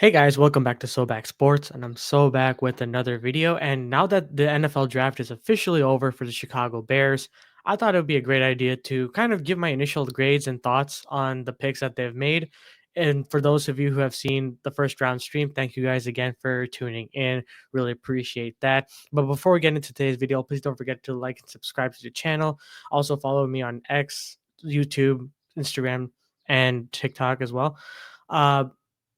Hey guys, welcome back to Sobacksports, and I'm so back with another video. And now that the NFL draft is officially over for the Chicago Bears, I thought it would be a great idea to kind of give my initial grades and thoughts on the picks that they've made. And for those of you who have seen the first round stream, thank you guys again for tuning in. Really appreciate that. But before we get into today's video, please don't forget to like and subscribe to the channel. Also follow me on X, YouTube, Instagram, and TikTok as well. Uh,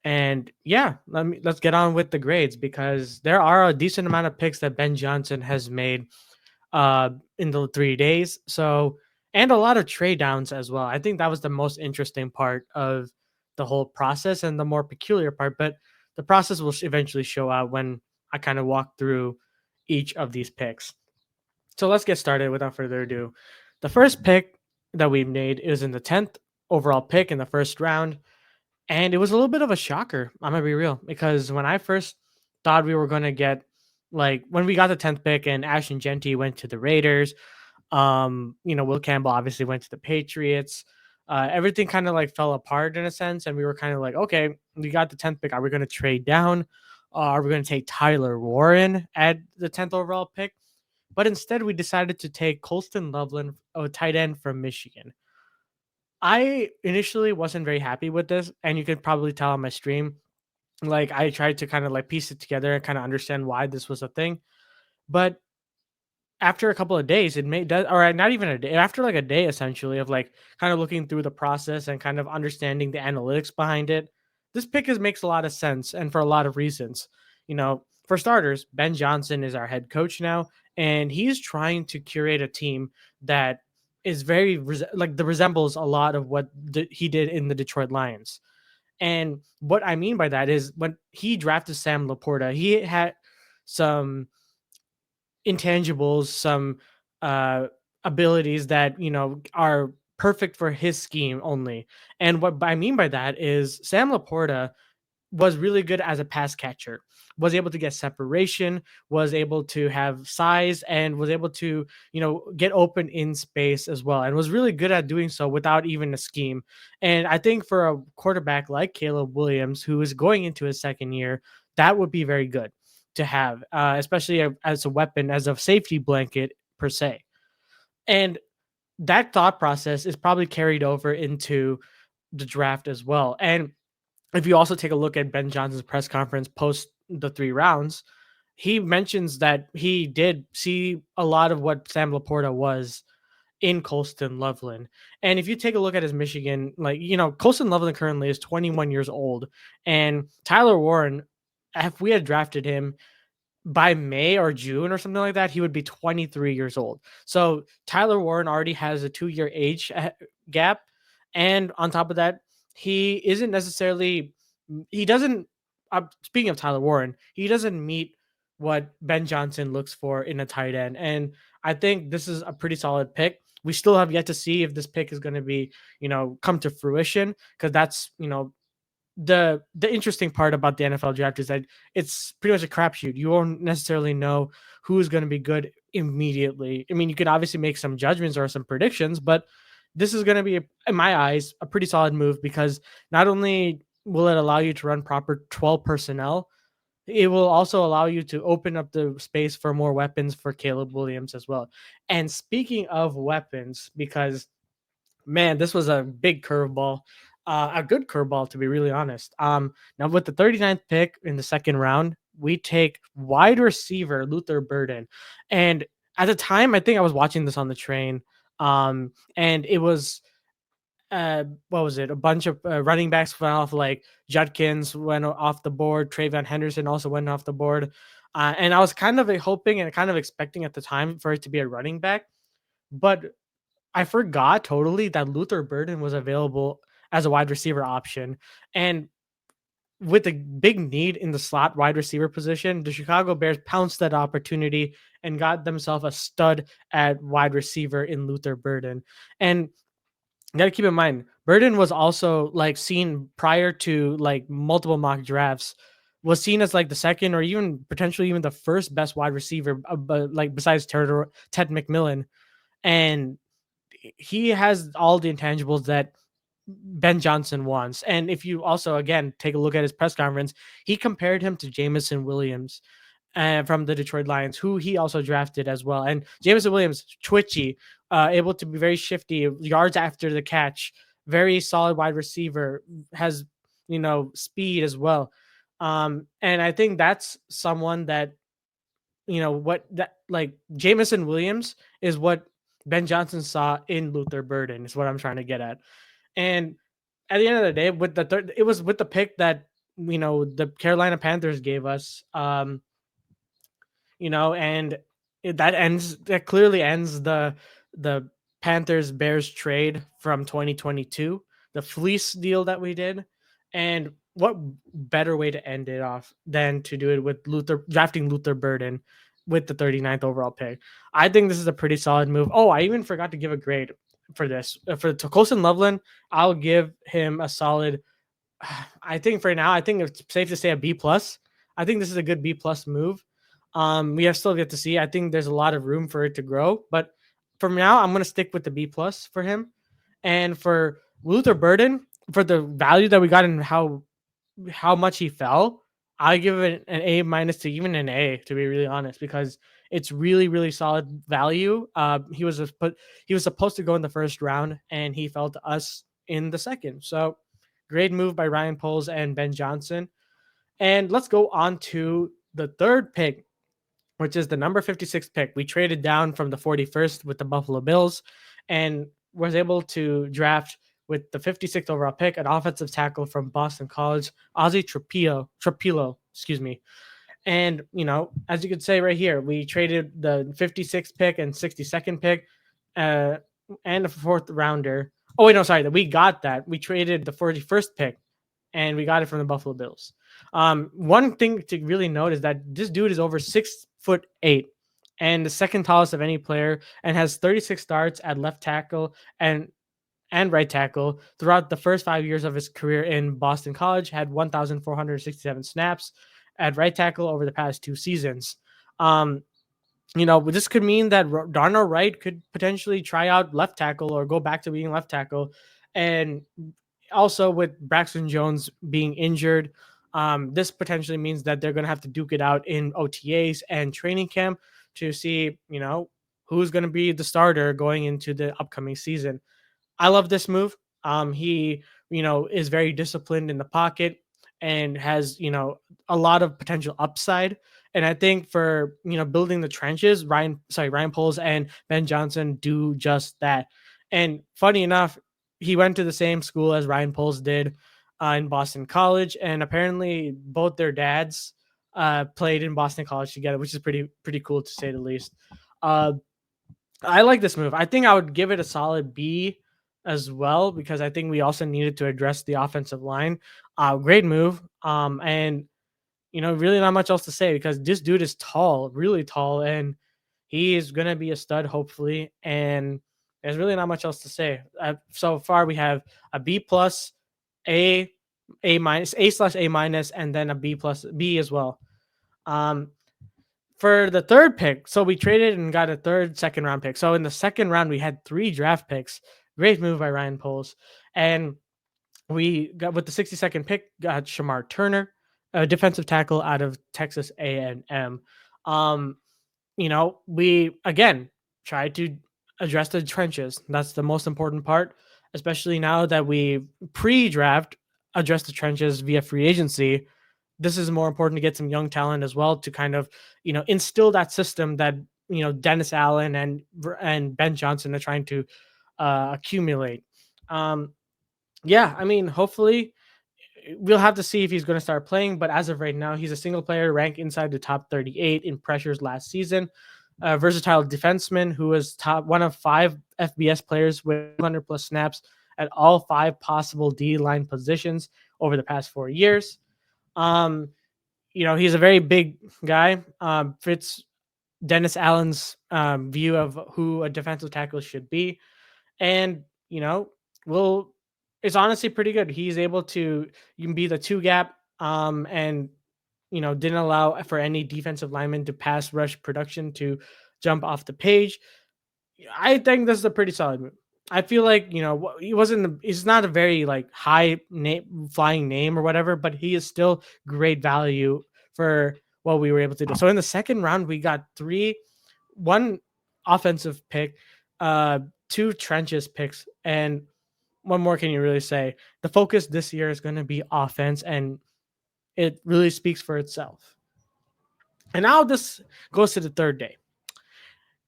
and yeah, let's get on with the grades because there are a decent amount of picks that Ben Johnson has made in the 3 days. So and a lot of trade downs as well. I think that was the most interesting part of the whole process and the more peculiar part. But the process will eventually show out when I kind of walk through each of these picks. So let's get started without further ado. The first pick that we made is in the 10th overall pick in the first round. And it was a little bit of a shocker. I'm gonna be real because when I first thought we were gonna get like when we got the 10th pick and Ashton Genty went to the Raiders, Will Campbell obviously went to the Patriots. Everything kind of like fell apart in a sense, and we were kind of like, okay, we got the 10th pick. Are we gonna trade down? Are we gonna take Tyler Warren at the 10th overall pick? But instead, we decided to take Colston Loveland, a tight end from Michigan. I initially wasn't very happy with this, and you could probably tell on my stream. Like I tried to kind of like piece it together and kind of understand why this was a thing. But after a couple of days, it made that, or not even a day, after like a day essentially of like kind of looking through the process and kind of understanding the analytics behind it, this makes a lot of sense and for a lot of reasons. For starters, Ben Johnson is our head coach now, and he's trying to curate a team that is very resembles a lot of what he did in the Detroit Lions. And what I mean by that is when he drafted Sam Laporta, he had some intangibles, some uh, abilities that are perfect for his scheme only. And what I mean by that is Sam Laporta was really good as a pass catcher, was able to get separation, was able to have size, and was able to, get open in space as well, and was really good at doing so without even a scheme. And I think for a quarterback like Caleb Williams, who is going into his second year, that would be very good to have, especially as a weapon, as a safety blanket per se. And that thought process is probably carried over into the draft as well. And if you also take a look at Ben Johnson's press conference post the 3 rounds, he mentions that he did see a lot of what Sam Laporta was in Colston Loveland. And if you take a look at his Michigan, Colston Loveland currently is 21 years old. And Tyler Warren, if we had drafted him by May or June or something like that, he would be 23 years old. So Tyler Warren already has a 2 year age gap. And on top of that, he isn't necessarily, he doesn't, speaking of Tyler Warren, he doesn't meet what Ben Johnson looks for in a tight end. And I think this is a pretty solid pick. We still have yet to see if this pick is going to be, come to fruition because that's, the interesting part about the NFL draft is that it's pretty much a crapshoot. You won't necessarily know who's going to be good immediately. I mean, you could obviously make some judgments or some predictions, but this is going to be, in my eyes, a pretty solid move because not only will it allow you to run proper 12 personnel, it will also allow you to open up the space for more weapons for Caleb Williams as well. And speaking of weapons, because man, this was a big curveball, a good curveball to be really honest. Now with the 39th pick in the second round, we take wide receiver Luther Burden, and at the time, I think I was watching this on the train, and it was what was it? A bunch of running backs went off, like Judkins went off the board, Travion Henderson also went off the board, and I was kind of hoping and kind of expecting at the time for it to be a running back, but I forgot totally that Luther Burden was available as a wide receiver option. And with a big need in the slot wide receiver position, the Chicago Bears pounced that opportunity and got themselves a stud at wide receiver in Luther Burden. And you got to keep in mind, Burden was also like seen prior to like multiple mock drafts, was seen as like the second or even potentially even the first best wide receiver, but like besides Ted McMillan. And he has all the intangibles that Ben Johnson wants. And if you also again take a look at his press conference, he compared him to Jamison Williams from the Detroit Lions, who he also drafted as well. And Jameson Williams, twitchy, able to be very shifty, yards after the catch, very solid wide receiver, has speed as well. And I think that's someone that what that like Jameson Williams is what Ben Johnson saw in Luther Burden is what I'm trying to get at. And at the end of the day, with the third, it was with the pick that the Carolina Panthers gave us. And that clearly ends the Panthers Bears trade from 2022, the fleece deal that we did. And what better way to end it off than to do it with Luther drafting Luther Burden with the 39th overall pick. I think this is a pretty solid move. Oh, I even forgot to give a grade for this. For to Colston Loveland, I'll give him a solid. I think for now, I think it's safe to say a B plus. I think this is a good B plus move. We have still yet to see. I think there's a lot of room for it to grow, but for now, I'm gonna stick with the B plus for him. And for Luther Burden, for the value that we got and how much he fell, I give it an A minus to even an A, to be really honest, because it's really really solid value. He was supposed to go in the first round, and he fell to us in the second. So great move by Ryan Poles and Ben Johnson. And let's go on to the third pick, which is the number 56 pick. We traded down from the 41st with the Buffalo Bills and was able to draft with the 56th overall pick an offensive tackle from Boston College, Ozzy Trapilo, excuse me. And, as you could say right here, we traded the 56th pick and 62nd pick uh, and a fourth rounder. Oh, wait, no, sorry. We got that. We traded the 41st pick and we got it from the Buffalo Bills. One thing to really note is that this dude is over 6'8" and the second tallest of any player, and has 36 starts at left tackle and right tackle throughout the first 5 years of his career in Boston College. Had 1,467 snaps at right tackle over the past 2 seasons. Um, this could mean that Darnell Wright could potentially try out left tackle or go back to being left tackle, and also with Braxton Jones being injured, this potentially means that they're going to have to duke it out in OTAs and training camp to see, who's going to be the starter going into the upcoming season. I love this move. He, is very disciplined in the pocket and has, a lot of potential upside. And I think for, building the trenches, Ryan Poles and Ben Johnson do just that. And funny enough, he went to the same school as Ryan Poles did in Boston College. And apparently both their dads played in Boston College together, which is pretty cool to say the least. Uh, I like this move. I think I would give it a solid B as well, because I think we also needed to address the offensive line. Great move. And really not much else to say because this dude is tall, really tall, and he is gonna be a stud hopefully. And there's really not much else to say. So far, we have a B plus, A, A minus, A/A minus, and then a B plus, B as well. Um, for the third pick, so we traded and got a third second round pick. So in the second round, we had 3 draft picks. Great move by Ryan Poles. And we got with the 62nd pick, got Shemar Turner, a defensive tackle out of Texas A&M. Um, we again tried to address the trenches. That's the most important part, especially now that we pre-draft address the trenches via free agency. This is more important to get some young talent as well to kind of, instill that system that, Dennis Allen and Ben Johnson are trying to accumulate. Um, yeah, I mean, hopefully we'll have to see if he's going to start playing, but as of right now, he's a single player ranked inside the top 38 in pressures last season. A versatile defenseman who was one of 5 FBS players with 100 plus snaps at all 5 possible D line positions over the past 4 years. He's a very big guy. Fits Dennis Allen's view of who a defensive tackle should be. And, well, it's honestly pretty good. He's able to you can be the 2 gap and didn't allow for any defensive lineman to pass rush production to jump off the page. I think this is a pretty solid move. I feel like, he wasn't. He's not a very like high name, flying name or whatever, but he is still great value for what we were able to do. So in the second round, we got one offensive pick, uh, two trenches picks, and what more can you really say? The focus this year is going to be offense, and it really speaks for itself. And now this goes to the third day.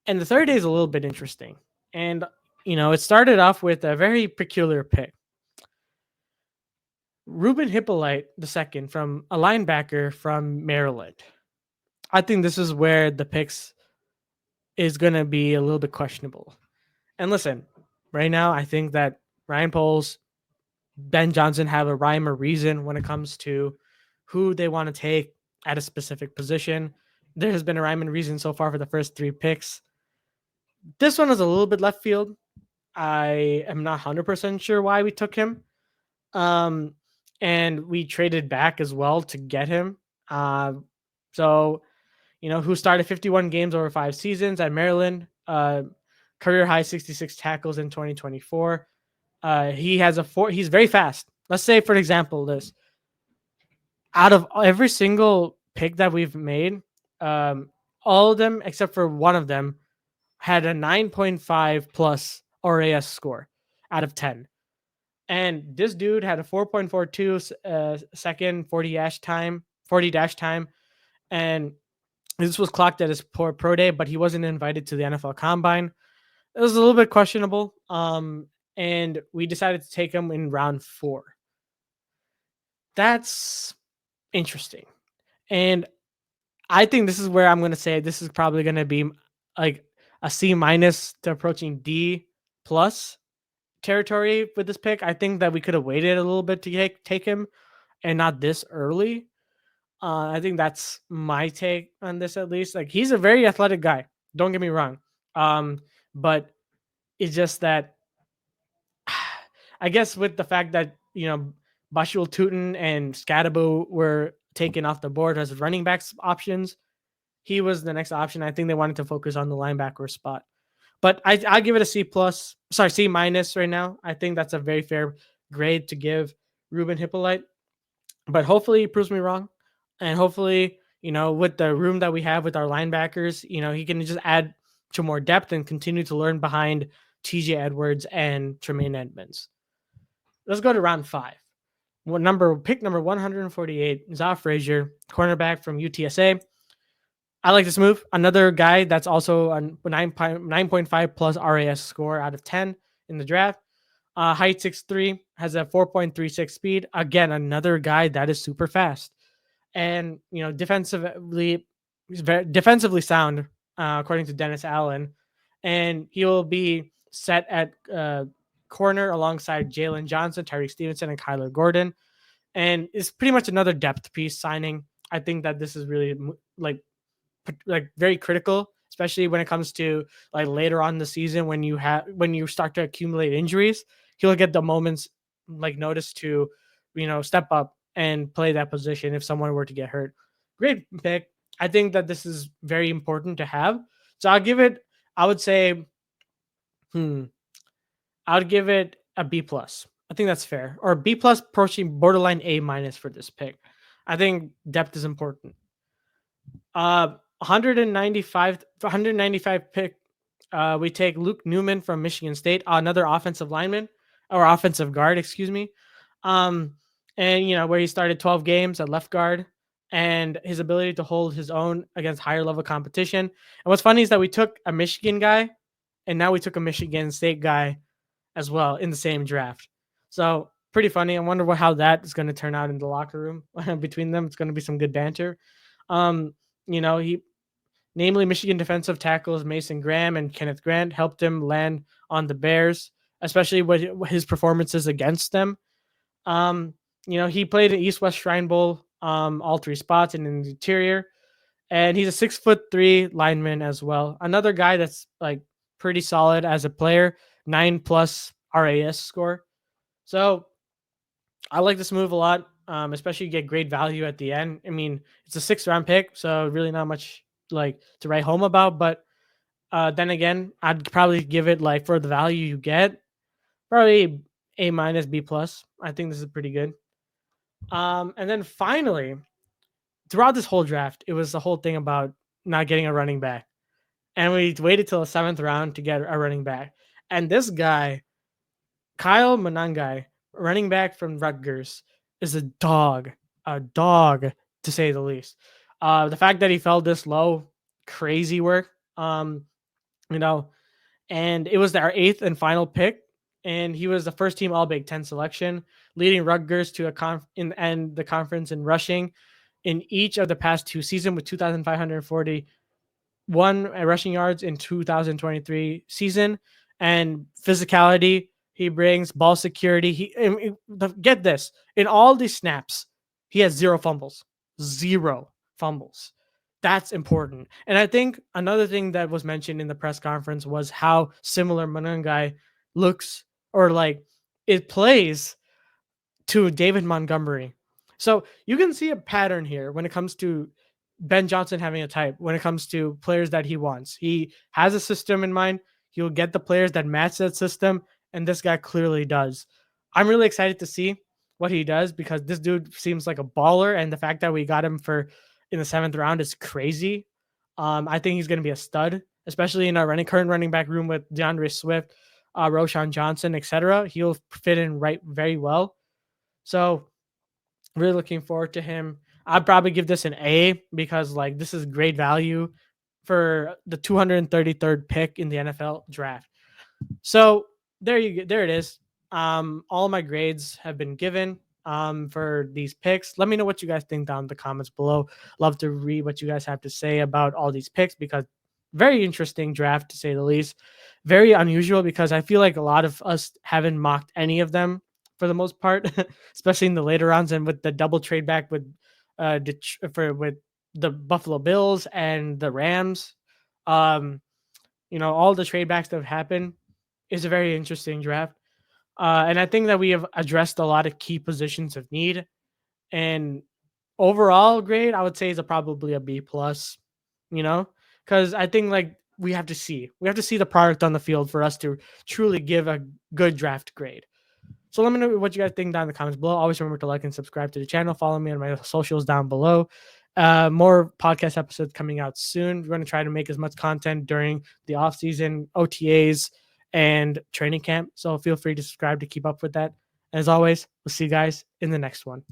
And the third day is a little bit interesting. And, it started off with a very peculiar pick. Ruben Hyppolite II from a linebacker from Maryland. I think this is where the picks is going to be a little bit questionable. And listen, right now, I think that Ryan Poles, Ben Johnson have a rhyme or reason when it comes to who they want to take at a specific position. There has been a rhyme and reason so far for the first three picks. This one is a little bit left field. I am not 100% sure why we took him. Um, and we traded back as well to get him. So, who started 51 games over 5 seasons at Maryland, career high 66 tackles in 2024. He has he's very fast. Let's say, for example, this out of every single pick that we've made, um, all of them except for one of them had a 9.5 plus RAS score out of 10. And this dude had a 4.42 second 40 dash time. And this was clocked at his pro day, but he wasn't invited to the NFL Combine. It was a little bit questionable. And we decided to take him in round 4. That's interesting. And I think this is where I'm going to say this is probably going to be like a C minus to approaching D plus territory with this pick. I think that we could have waited a little bit to take him and not this early. I think that's my take on this, at least. Like, he's a very athletic guy. Don't get me wrong. But it's just that I guess with the fact that, Bashul Tutin and Scadabu were taken off the board as running backs options, he was the next option. I think they wanted to focus on the linebacker spot. But I give it a C plus, sorry, C minus right now. I think that's a very fair grade to give Ruben Hyppolite. But hopefully he proves me wrong. And hopefully, with the room that we have with our linebackers, he can just add to more depth and continue to learn behind TJ Edwards and Tremaine Edmonds. Let's go to round 5. Pick number 148, Zah Frazier, cornerback from UTSA. I like this move. Another guy that's also a 9.5 plus RAS score out of 10 in the draft. Height 6'3", has a 4.36 speed. Again, another guy that is super fast. And, defensively, he's very defensively sound, according to Dennis Allen. And he will be set at corner alongside Jalen Johnson, Tyreek Stevenson, and Kyler Gordon. And it's pretty much another depth piece signing. I think that this is really like very critical, especially when it comes to like later on in the season when you start to accumulate injuries. He'll get the moments like notice to, step up and play that position if someone were to get hurt. Great pick. I think that this is very important to have. So I'll give it, I would say, I would give it a B plus. I think that's fair. Or B plus approaching borderline A minus for this pick. I think depth is important. 195 pick. We take Luke Newman from Michigan State, another offensive lineman or offensive guard, excuse me. And where he started 12 games at left guard, and his ability to hold his own against higher level competition. And what's funny is that we took a Michigan guy, and now we took a Michigan State guy as well in the same draft. So pretty funny. I wonder how that is going to turn out in the locker room between them. It's going to be some good banter. Namely Michigan defensive tackles Mason Graham and Kenneth Grant helped him land on the Bears, especially with his performances against them. He played in East-West Shrine Bowl, all 3 spots and in the interior. And he's a 6'3" lineman as well. Another guy that's like pretty solid as a player, 9 plus RAS score. So I like this move a lot, especially you get great value at the end. I mean, it's a 6th round pick, so really not much like to write home about. But then again, I'd probably give it like for the value you get, probably A minus, B plus. I think this is pretty good. And then finally, throughout this whole draft, it was the whole thing about not getting a running back, and we waited till the 7th round to get a running back. And this guy, Kyle Monangai, running back from Rutgers, is a dog to say the least. The fact that he fell this low, crazy work. You know, and it was our eighth and final pick. And he was the first team All Big Ten selection, leading Rutgers to and the conference in rushing in each of the past 2 seasons with 2,540 rushing yards in 2023 season, and physicality he brings, ball security. Get this, in all these snaps, he has zero fumbles. That's important. And I think another thing that was mentioned in the press conference was how similar Monangai looks, or like it plays, to David Montgomery. So you can see a pattern here when it comes to Ben Johnson having a type, when it comes to players that he wants. He has a system in mind. He'll get the players that match that system, and this guy clearly does. I'm really excited to see what he does because this dude seems like a baller, and the fact that we got him for in the 7th round is crazy. I think he's going to be a stud, especially in our current running back room with DeAndre Swift, Roshan Johnson, etc. He'll fit in very well. So really looking forward to him. I'd probably give this an A because like this is great value for the 233rd pick in the NFL draft. So there it is. All my grades have been given for these picks. Let me know what you guys think down in the comments below. Love to read what you guys have to say about all these picks because very interesting draft to say the least. Very unusual because I feel like a lot of us haven't mocked any of them for the most part, especially in the later rounds and with the double trade back with with the Buffalo Bills and the Rams. All the trade backs that have happened is a very interesting draft. And I think that we have addressed a lot of key positions of need. And overall grade, I would say is probably a B plus, because I think like we have to see the product on the field for us to truly give a good draft grade. So let me know what you guys think down in the comments below. Always remember to like and subscribe to the channel. Follow me on my socials down below. More podcast episodes coming out soon. We're going to try to make as much content during the off season, OTAs, and training camp. So feel free to subscribe to keep up with that. As always, we'll see you guys in the next one.